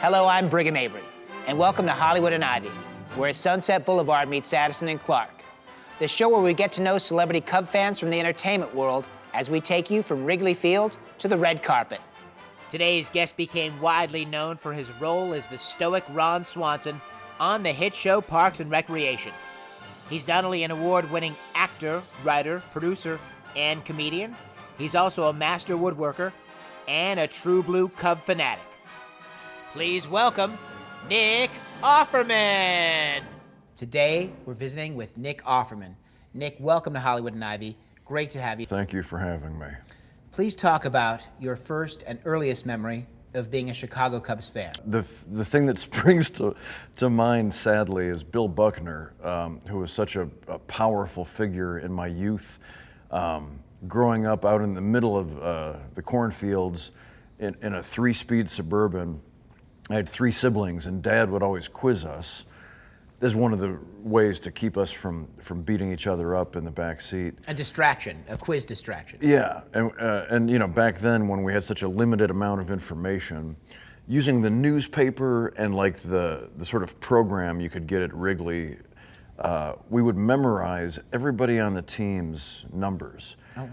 Hello, I'm Brigham Avery, and welcome to Hollywood and Ivy, where Sunset Boulevard meets Addison and Clark. The show where we get to know celebrity Cub fans from the entertainment world as we take you from Wrigley Field to the red carpet. Today's guest became widely known for his role as the stoic Ron Swanson on the hit show Parks and Recreation. He's not only an award-winning actor, writer, producer, and comedian, he's also a master woodworker and a true blue Cub fanatic. Please welcome Nick Offerman. Today, we're visiting with Nick Offerman. Nick, welcome to Hollywood and Ivy. Great to have you. Thank you for having me. Please talk about your first and earliest memory of being a Chicago Cubs fan. The thing that springs to mind, sadly, is Bill Buckner, who was such a powerful figure in my youth. Growing up out in the middle of the cornfields in a 3-speed Suburban, I had 3 siblings, and Dad would always quiz us as one of the ways to keep us from beating each other up in the back seat. A distraction, a quiz distraction. Yeah, and you know, back then when we had such a limited amount of information, using the newspaper and like the sort of program you could get at Wrigley, we would memorize everybody on the team's numbers. Oh, wow.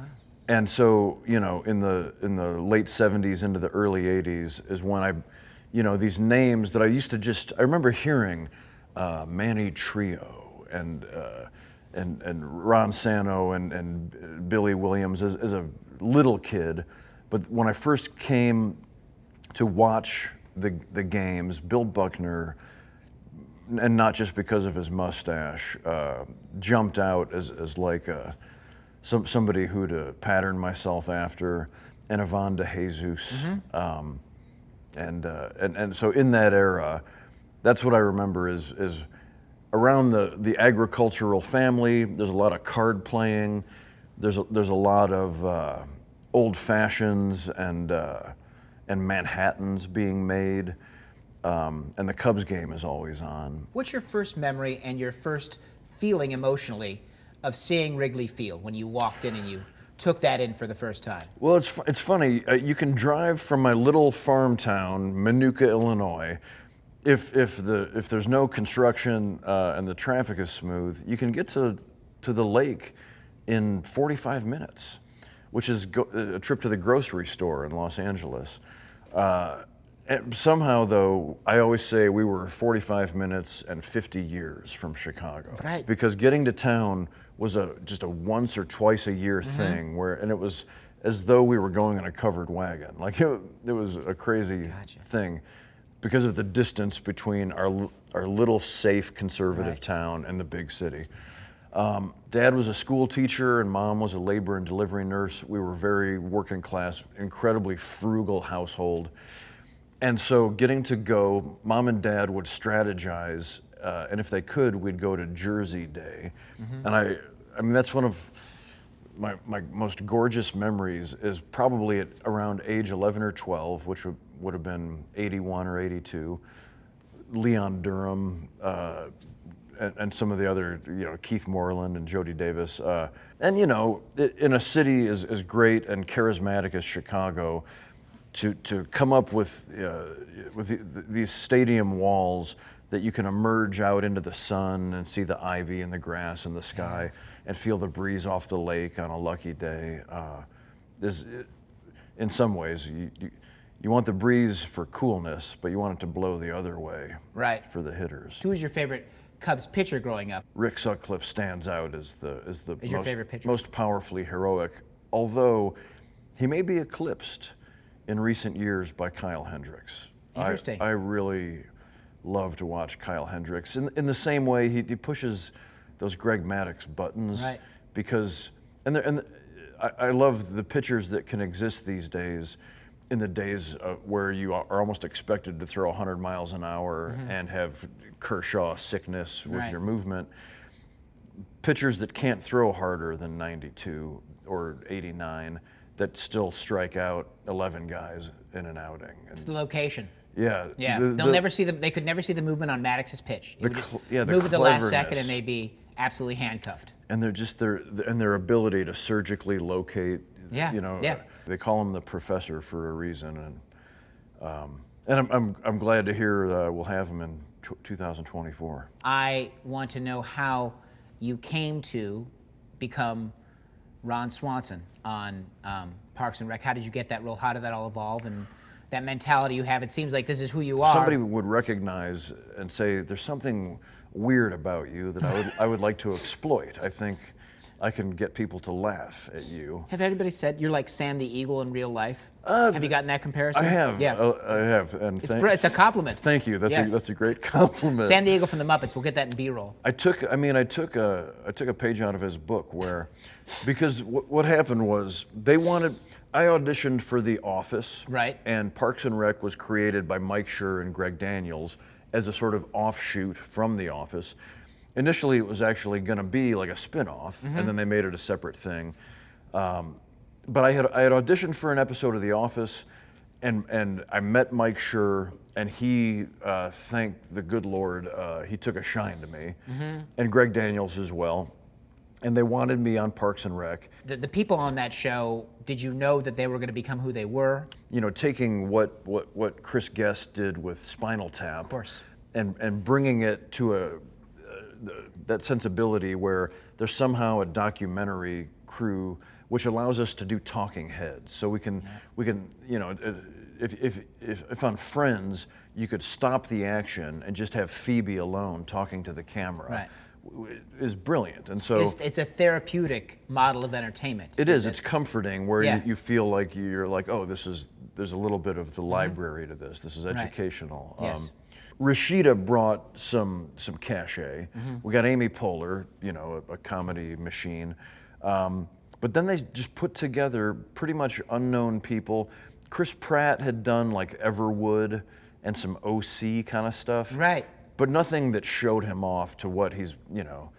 And so, you know, in the late 70s into the early 80s is when these names that I used to I remember hearing Manny Trio and Ron Sano and Billy Williams as a little kid. But when I first came to watch the games, Bill Buckner, and not just because of his mustache, jumped out as like somebody who to pattern myself after, and Ivan DeJesus. Mm-hmm. And so in that era, that's what I remember is around the agricultural family. There's a lot of card playing. There's a lot of old fashions and Manhattans being made, and the Cubs game is always on. What's your first memory and your first feeling emotionally of seeing Wrigley Field when you walked in and you took that in for the first time? Well, it's funny. You can drive from my little farm town, Minooka, Illinois. If there's no construction and the traffic is smooth, you can get to the lake in 45 minutes, which is a trip to the grocery store in Los Angeles. And somehow, though, I always say we were 45 minutes and 50 years from Chicago. Right. Because getting to town was just a once or twice a year thing, and it was as though we were going in a covered wagon. Like it was a crazy thing because of the distance between our little safe conservative town and the big city. Dad was a school teacher and Mom was a labor and delivery nurse. We were very working class, incredibly frugal household. And so getting to go, Mom and Dad would strategize, and if they could, we'd go to Jersey Day. Mm-hmm. And I mean, that's one of my most gorgeous memories is probably at around age 11 or 12, which would have been 81 or 82. Leon Durham and some of the other, Keith Moreland and Jody Davis. And, in a city as great and charismatic as Chicago, to come up with these stadium walls that you can emerge out into the sun and see the ivy and the grass and the sky and feel the breeze off the lake on a lucky day. In some ways, you want the breeze for coolness, but you want it to blow the other way for the hitters. Who was your favorite Cubs pitcher growing up? Rick Sutcliffe stands out as your favorite pitcher? Most powerfully heroic, although he may be eclipsed in recent years by Kyle Hendricks. Interesting. I really love to watch Kyle Hendricks. In the same way he pushes those Greg Maddux buttons, because I love the pitchers that can exist these days in the days where you are almost expected to throw 100 miles an hour and have Kershaw sickness with your movement. Pitchers that can't throw harder than 92 or 89 that still strike out 11 guys in an outing. It's the location. Yeah. They'll never see they could never see the movement on Maddox's pitch. He would just move at the last second and they'd be absolutely handcuffed. And they're just their ability to surgically locate. They call him the professor for a reason, and And I'm glad to hear we'll have him in 2024. I want to know how you came to become Ron Swanson on Parks and Rec. How did you get that role? How did that all evolve? And that mentality you have, it seems like this is who you are. Somebody would recognize and say, there's something weird about you that I would like to exploit. I think I can get people to laugh at you. Have anybody said you're like Sam the Eagle in real life? Have you gotten that comparison? I have. Yeah. I have. And It's a compliment. Thank you. That's Yes. that's a great compliment. Sam the Eagle from the Muppets. We'll get that in B-roll. I took a page out of his book because what happened was I auditioned for The Office. Right. And Parks and Rec was created by Mike Schur and Greg Daniels as a sort of offshoot from The Office. Initially, it was actually going to be like a spin-off, and then they made it a separate thing. But I had auditioned for an episode of The Office, and I met Mike Schur, and he, thank the good Lord, he took a shine to me, and Greg Daniels as well. And they wanted me on Parks and Rec. The people on that show, did you know that they were going to become who they were? You know, taking what Chris Guest did with Spinal Tap, Of course, and bringing it to that sensibility where there's somehow a documentary crew which allows us to do talking heads. So we can you know, if on Friends you could stop the action and just have Phoebe alone talking to the camera. Right. Is brilliant. And so it's a therapeutic model of entertainment. it is. It's comforting where Yeah. you feel like you're like, oh, there's a little bit of the library to this. This is Right. educational. Yes. Rashida brought some cachet. We got Amy Poehler, you know, a comedy machine. But then they just put together pretty much unknown people. Chris Pratt had done like Everwood and some OC kind of stuff. Right. But nothing that showed him off to what he's, you know,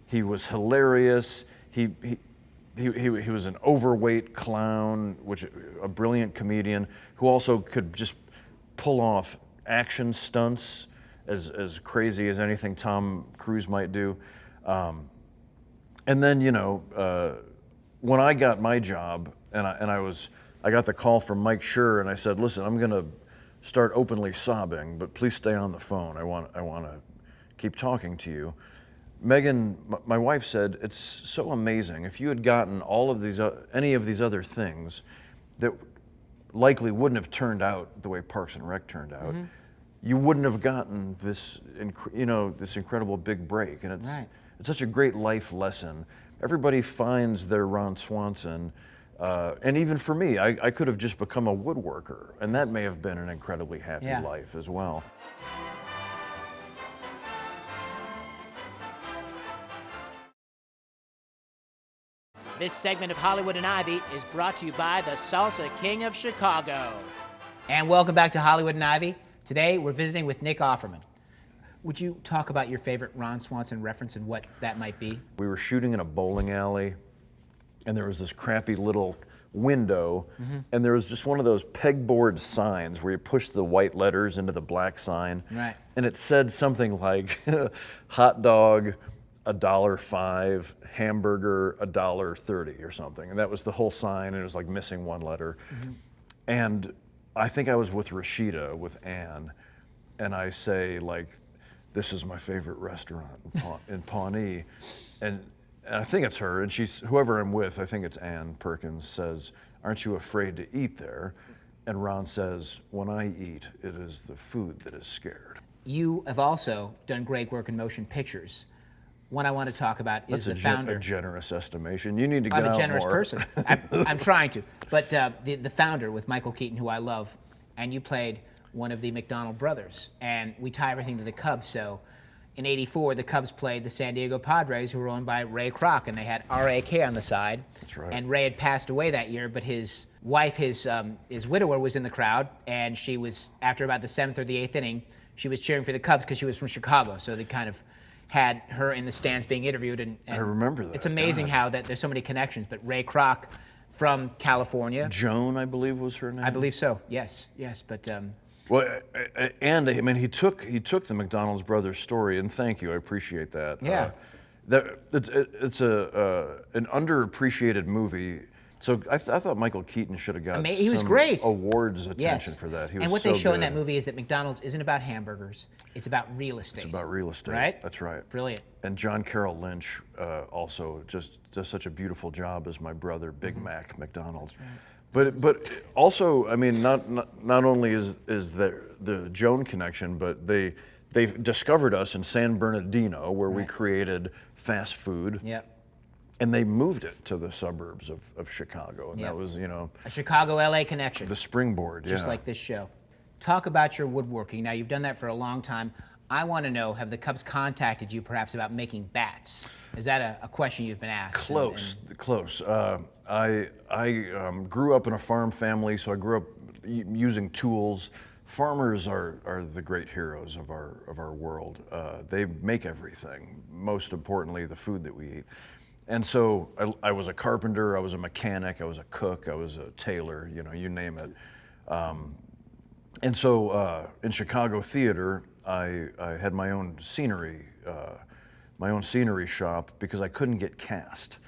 he was hilarious. He was an overweight clown, a brilliant comedian who also could just pull off action stunts as crazy as anything Tom Cruise might do. And then, you know, when I got my job and I got the call from Mike Schur and I said, listen, I'm gonna start openly sobbing, but please stay on the phone. I want to keep talking to you. Megan, my wife, said, it's so amazing. If you had gotten all of these, any of these other things that likely wouldn't have turned out the way Parks and Rec turned out, you wouldn't have gotten this, this incredible big break. And it's such a great life lesson. Everybody finds their Ron Swanson. And even for me, I could have just become a woodworker, and that may have been an incredibly happy life as well. This segment of Hollywood and Ivy is brought to you by the Salsa King of Chicago. And welcome back to Hollywood and Ivy. Today we're visiting with Nick Offerman. Would you talk about your favorite Ron Swanson reference and what that might be? We were shooting in a bowling alley, and there was this crappy little window, and there was just one of those pegboard signs where you push the white letters into the black sign. Right. And it said something like, hot dog, $1.05, hamburger, $1.30 or something. And that was the whole sign, and it was like missing one letter. And I think I was with Rashida, with Anne, and I say, like, this is my favorite restaurant in Pawnee. And I think it's her, and whoever I'm with, I think it's Ann Perkins, says, aren't you afraid to eat there? And Ron says, when I eat, it is the food that is scared. You have also done great work in motion pictures. One I want to talk about is the founder. That's a generous estimation. You need to get out more. I'm a generous person. I'm trying to. But the founder with Michael Keaton, who I love, and you played one of the McDonald brothers. And we tie everything to the Cubs. So in '84, the Cubs played the San Diego Padres, who were owned by Ray Kroc, and they had R.A.K. on the side. That's right. And Ray had passed away that year, but his wife, his widower, was in the crowd, and she was, after about the 7th or the 8th inning, she was cheering for the Cubs because she was from Chicago. So they kind of had her in the stands being interviewed. And I remember that. It's amazing how that there's so many connections. But Ray Kroc from California. Joan, I believe, was her name. I believe so. Yes. But. Well, and I mean, he took the McDonald's brothers story, and thank you, I appreciate that. Yeah. It's an underappreciated movie. So I thought Michael Keaton should have got He was some great. awards attention Yes. for that. He was And what so they show in good. that movie is that McDonald's isn't about hamburgers; it's about real estate. It's about real estate. Right? That's right. Brilliant. And John Carroll Lynch also just does such a beautiful job as my brother, Big Mac McDonald. That's right. But also, I mean, not only is the Joan connection, but they discovered us in San Bernardino, where we created fast food. Yep. And they moved it to the suburbs of Chicago, and Yep. that was, A Chicago-LA connection. the springboard. Just like this show. Talk about your woodworking. Now, you've done that for a long time. I want to know, have the Cubs contacted you perhaps about making bats? Is that a question you've been asked? Close. I grew up in a farm family, so I grew up using tools. Farmers are the great heroes of our world. They make everything, most importantly, the food that we eat. And so I was a carpenter, I was a mechanic, I was a cook, I was a tailor, you name it. And so in Chicago theater, I had my own scenery shop because I couldn't get cast.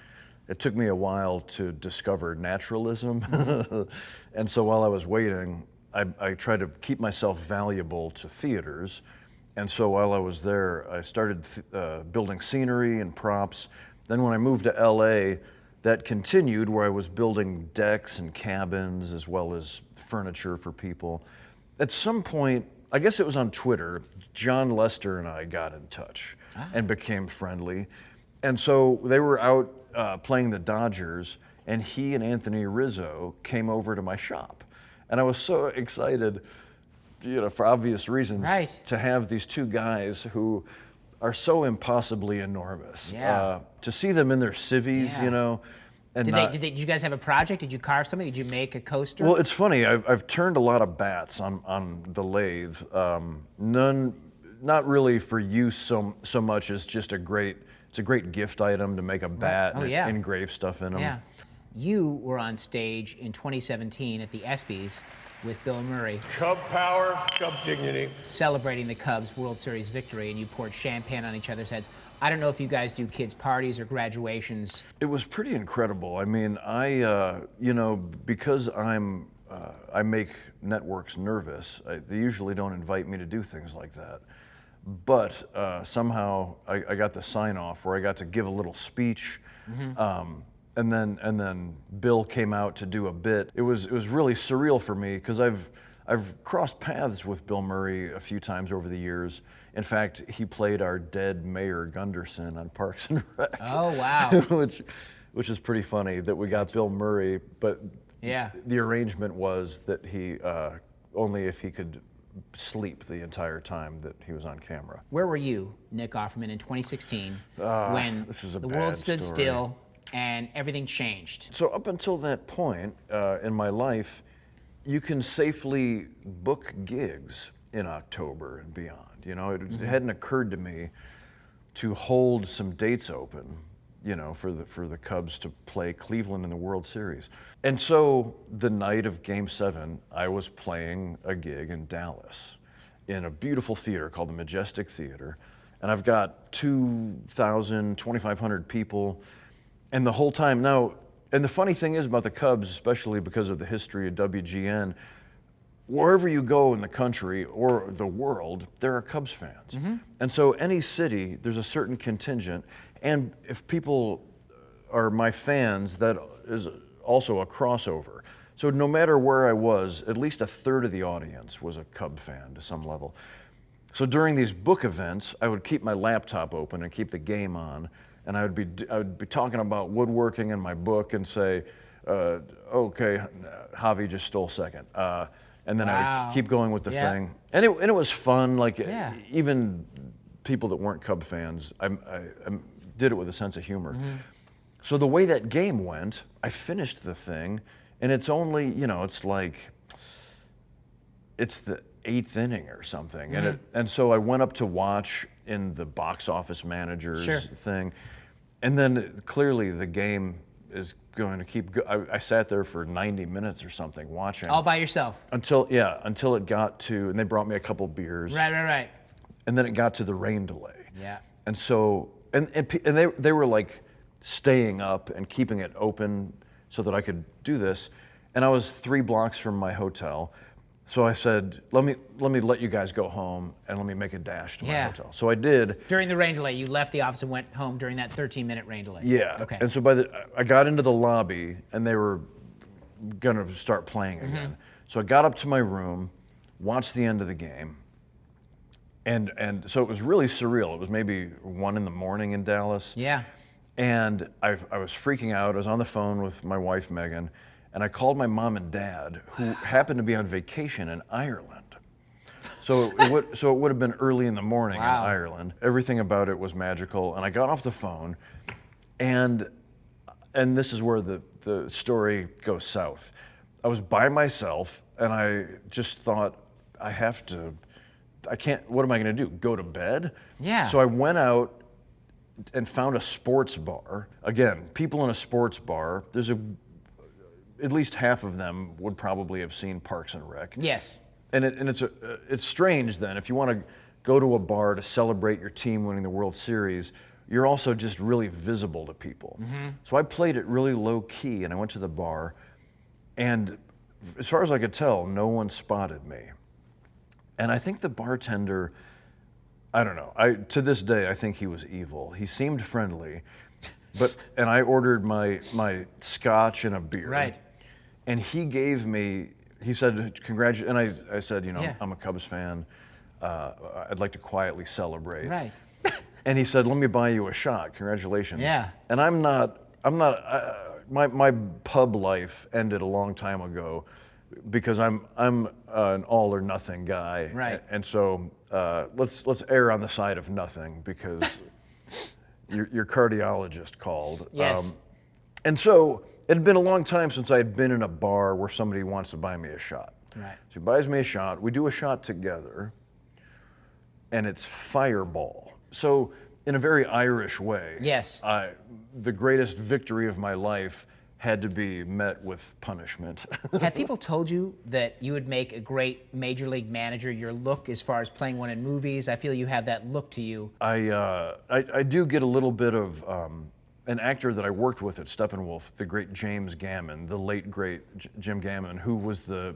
It took me a while to discover naturalism. And so while I was waiting, I tried to keep myself valuable to theaters. And so while I was there, I started building scenery and props. Then when I moved to LA, that continued, where I was building decks and cabins as well as furniture for people. At some point, I guess it was on Twitter, John Lester and I got in touch and became friendly. And so they were out playing the Dodgers, and he and Anthony Rizzo came over to my shop. And I was so excited, for obvious reasons, to have these two guys who are so impossibly enormous. Yeah. To see them in their civvies, And did you guys have a project? Did you carve something? Did you make a coaster? Well, it's funny. I've turned a lot of bats on the lathe. None, not really for use so much as just it's a great gift item to make a bat and engrave stuff in them. Yeah. You were on stage in 2017 at the ESPYs with Bill Murray. Cub power, Cub dignity. Celebrating the Cubs' World Series victory, and you poured champagne on each other's heads. I don't know if you guys do kids' parties or graduations. It was pretty incredible. I mean, because I make networks nervous, they usually don't invite me to do things like that. But somehow I got the sign off where I got to give a little speech. And then Bill came out to do a bit. It was really surreal for me because I've crossed paths with Bill Murray a few times over the years. In fact, he played our dead Mayor Gunderson on Parks and Rec. Oh wow! which is pretty funny that we got Bill Murray, but the arrangement was that he only if he could sleep the entire time that he was on camera. Where were you, Nick Offerman, in 2016 when the world stood still and everything changed? So up until that point in my life, you can safely book gigs in October and beyond. It hadn't occurred to me to hold some dates open, for the Cubs to play Cleveland in the World Series. And so the night of Game 7, I was playing a gig in Dallas in a beautiful theater called the Majestic Theater. And I've got 2,000, 2,500 people. And the whole time now, and the funny thing is about the Cubs, especially because of the history of WGN, wherever you go in the country or the world, there are Cubs fans. And so any city, there's a certain contingent. And if people are my fans, that is also a crossover. So no matter where I was, at least a third of the audience was a Cub fan to some level. So during these book events, I would keep my laptop open and keep the game on. And I would be talking about woodworking in my book and say, okay, Javi just stole second. And then I would keep going with the thing. And it was fun. Like even people that weren't Cub fans, I did it with a sense of humor. So the way that game went, I finished the thing, and it's only, it's the 8th inning or something. And so I went up to watch in the box office manager's thing. And then clearly the game is going to keep I sat there for 90 minutes or something watching. All by yourself? Until it got to, and they brought me a couple beers. Right. And then it got to the rain delay. Yeah. And so, and they were like staying up and keeping it open so that I could do this. And I was 3 blocks from my hotel. So I said, let me let you guys go home and let me make a dash to my hotel. So I did. During the rain delay, you left the office and went home during that 13-minute rain delay. Yeah. Okay. And so I got into the lobby and they were gonna start playing again. So I got up to my room, watched the end of the game, and so it was really surreal. It was maybe 1 a.m. in Dallas. Yeah. And I was freaking out. I was on the phone with my wife, Megan, and I called my mom and dad, who happened to be on vacation in Ireland. So it would have been early in the morning in Ireland. Everything about it was magical. And I got off the phone, and this is where the story goes south. I was by myself, and I just thought, I can't, what am I gonna do? Go to bed? Yeah. So I went out and found a sports bar. Again, people in a sports bar, at least half of them would probably have seen Parks and Rec. Yes. And it's strange then, if you want to go to a bar to celebrate your team winning the World Series, you're also just really visible to people. So I played it really low key, and I went to the bar, and as far as I could tell, no one spotted me. And I think the bartender, I don't know, to this day, I think he was evil. He seemed friendly, and I ordered my scotch and a beer. Right. And he said, congratulations, and I said, I'm a Cubs fan. I'd like to quietly celebrate. Right. And he said, let me buy you a shot, congratulations. Yeah. And my pub life ended a long time ago because I'm an all or nothing guy. Right. And so let's err on the side of nothing because your cardiologist called. Yes. And so it had been a long time since I had been in a bar where somebody wants to buy me a shot. Right. So he buys me a shot, we do a shot together, and it's Fireball. So in a very Irish way, Yes. the greatest victory of my life had to be met with punishment. Have people told you that you would make a great major league manager? Your look, as far as playing one in movies, I feel you have that look to you. I do get a little bit of an actor that I worked with at Steppenwolf, the great James Gammon, the late great Jim Gammon, who was the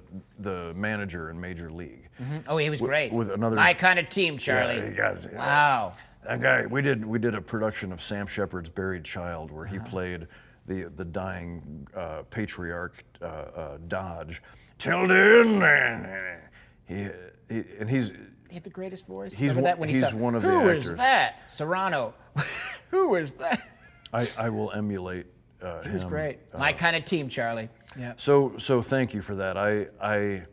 manager in Major League. Oh, he was great. With another My kind of team, Charlie. Yeah, he got it. Wow. That guy, we did a production of Sam Shepard's Buried Child where he played the dying patriarch Dodge. Tilden, and he's He had the greatest voice. He's Remember one- that when he he's said, one of the "Who actors." is that? Serrano. Who is that? I will emulate him. He was great. My kind of team, Charlie. Yeah. So thank you for that. I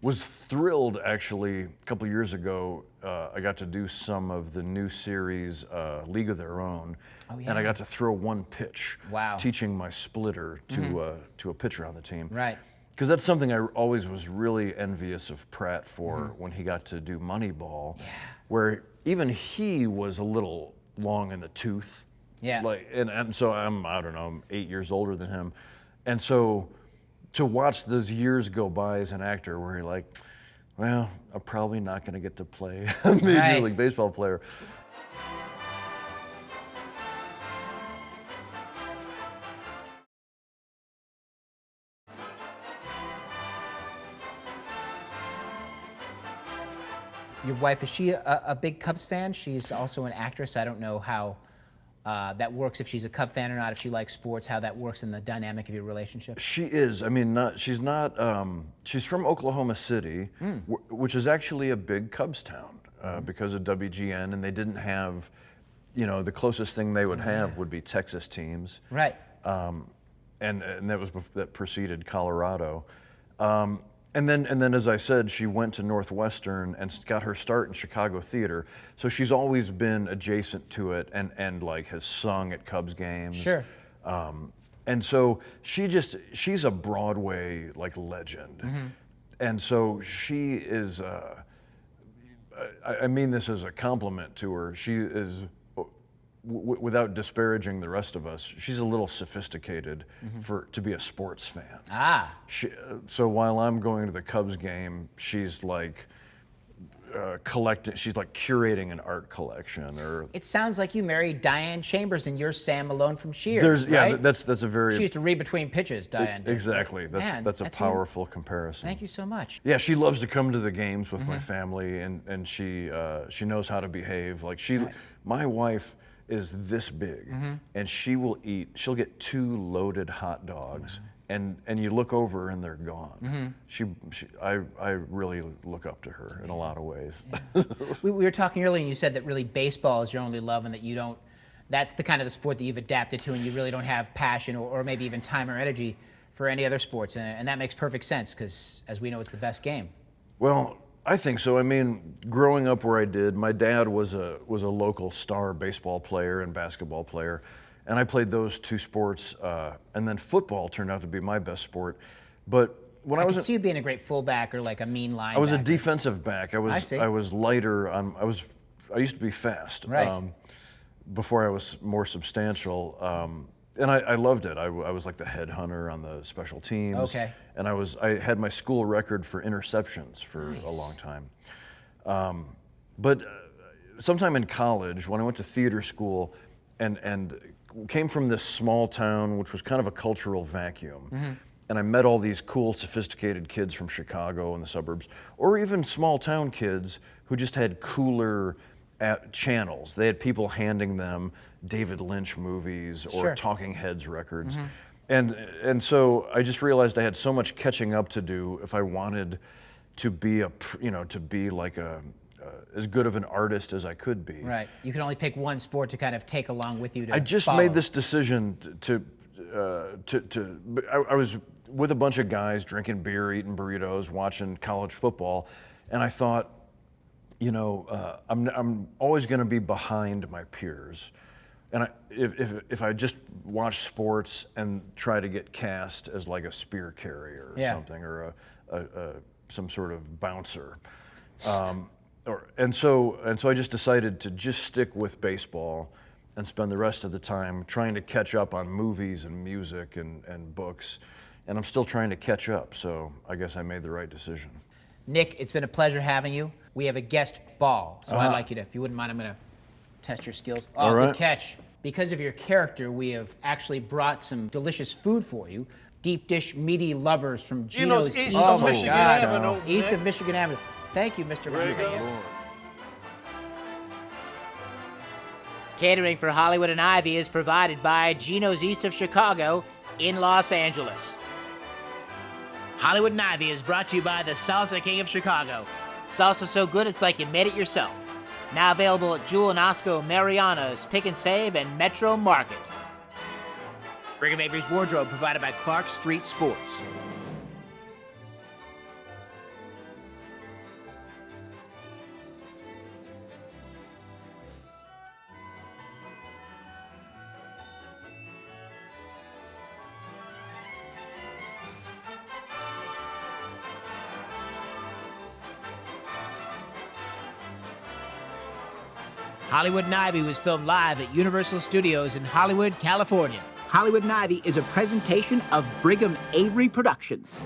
was thrilled actually a couple years ago. I got to do some of the new series League of Their Own, and I got to throw one pitch. Wow. Teaching my splitter to a pitcher on the team. Right. Because that's something I always was really envious of Pratt for when he got to do Moneyball, where even he was a little long in the tooth. Yeah. And so I don't know, I'm 8 years older than him. And so to watch those years go by as an actor where you're like, well, I'm probably not going to get to play a Major League Baseball player. Your wife, is she a big Cubs fan? She's also an actress. I don't know how that works, if she's a Cub fan or not, if she likes sports, how that works in the dynamic of your relationship. She is. I mean, she's not. She's from Oklahoma City, which is actually a big Cubs town because of WGN, and they didn't have, the closest thing they would have would be Texas teams. Right. And that preceded Colorado. And then, as I said, she went to Northwestern and got her start in Chicago theater. So she's always been adjacent to it and like has sung at Cubs games. Sure. And so she's a Broadway like legend. And so she is, I mean this as a compliment to her, she is, without disparaging the rest of us, she's a little sophisticated to be a sports fan. Ah. So while I'm going to the Cubs game, she's like collecting. She's like curating an art collection, or It sounds like you married Diane Chambers and you're Sam Malone from Cheers. there's yeah. right? That's a very She used to read between pitches, Diane. did. exactly. Man, That's a you. powerful comparison. Thank you so much. Yeah, she loves to come to the games with my family, and she knows how to behave. Like my wife is this big, and she'll get 2 loaded hot dogs, and you look over and they're gone. I really look up to her in a lot of ways. We were talking earlier, and you said that really baseball is your only love, and that you don't. That's the kind of the sport that you've adapted to, and you really don't have passion or maybe even time or energy for any other sports, and that makes perfect sense because, as we know, it's the best game. Well, I think so. I mean, growing up where I did, my dad was a local star baseball player and basketball player, and I played those 2 sports, and then football turned out to be my best sport. But when I I was could see you being a great fullback or like a mean linebacker. I was a defensive back. see. I was lighter. I used to be fast. Right. Before I was more substantial. And I loved it. I was like the headhunter on the special teams. Okay. And I had my school record for interceptions for a long time. But sometime in college, when I went to theater school and came from this small town, which was kind of a cultural vacuum, and I met all these cool, sophisticated kids from Chicago and the suburbs, or even small town kids who just had cooler channels. They had people handing them David Lynch movies or Sure. Talking Heads records. And so I just realized I had so much catching up to do if I wanted to be like as good of an artist as I could be. Right. You can only pick one sport to kind of take along with you to I just follow. made this decision I was with a bunch of guys drinking beer, eating burritos, watching college football, and I thought, I'm always going to be behind my peers, and if I just watch sports and try to get cast as like a spear carrier or something, or some sort of bouncer, and so I just decided to just stick with baseball and spend the rest of the time trying to catch up on movies and music and books, and I'm still trying to catch up. So I guess I made the right decision. Nick, it's been a pleasure having you. We have a guest ball, so I'd like you to, if you wouldn't mind, I'm going to test your skills. Oh, All good right. catch. Because of your character, we have actually brought some delicious food for you. Deep dish meaty lovers from Gino's East of Michigan Avenue. East of Michigan Avenue. Thank you, Mr. There you go. Rodriguez. Catering for Hollywood and Ivy is provided by Gino's East of Chicago in Los Angeles. Hollywood and Ivy is brought to you by the Salsa King of Chicago. Salsa so good it's like you made it yourself. Now available at Jewel and Osco, Mariano's, Pick and Save, and Metro Market. Brigham Avery's wardrobe provided by Clark Street Sports. Hollywood and Ivy was filmed live at Universal Studios in Hollywood, California. Hollywood and Ivy is a presentation of Brigham Avery Productions.